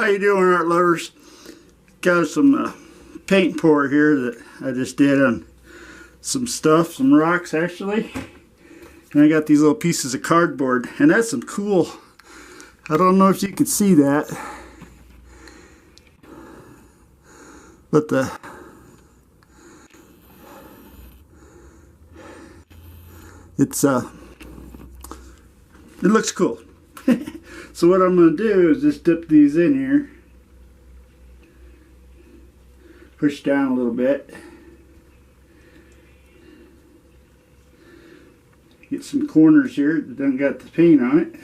How you doing, art lovers? Got some paint pour here that I just did on some stuff, some rocks actually. And I got these little pieces of cardboard, and that's some cool, I don't know if you can see that, but it looks cool. So what I'm going to do is just dip these in here, push down a little bit, get some corners here that don't got the paint on it.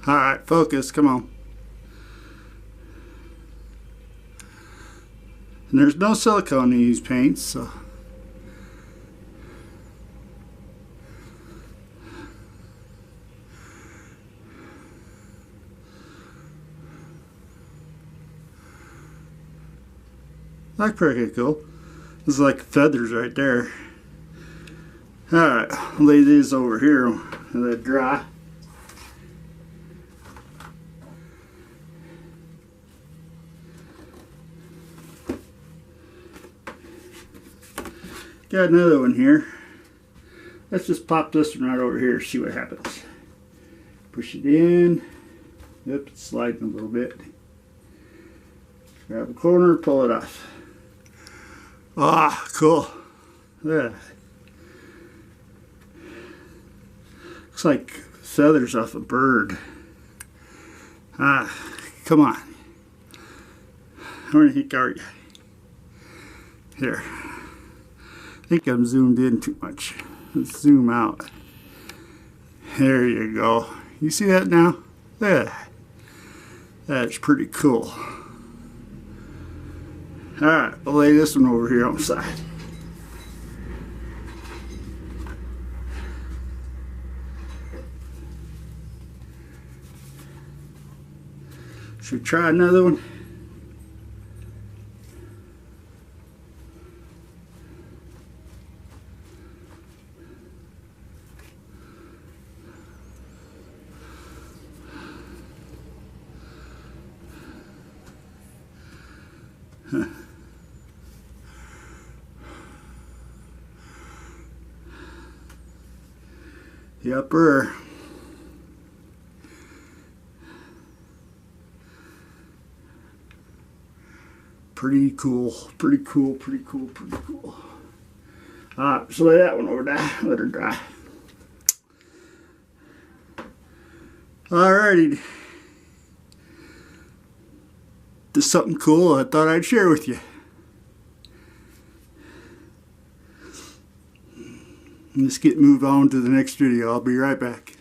Alright, focus, come on. And there's no silicone in these paints, so that's pretty cool. This is like feathers right there. Alright, I'll lay these over here and let it dry. Got another one here. Let's just pop this one right over here, see what happens. Push it in. Yep, it's sliding a little bit. Grab a corner, pull it off. Ah, cool. Yeah. Looks like feathers off a bird. Ah, come on. How many think are you? Here. I think I'm zoomed in too much. Let's zoom out. There you go. You see that now? Yeah. That's pretty cool. Alright, I'll lay this one over here on the side. Should we try another one? The upper. Pretty cool, pretty cool, pretty cool, pretty cool. Alright, so lay that one over there, let her dry. Alrighty. Just something cool I thought I'd share with you. Let's get moved on to the next video. I'll be right back.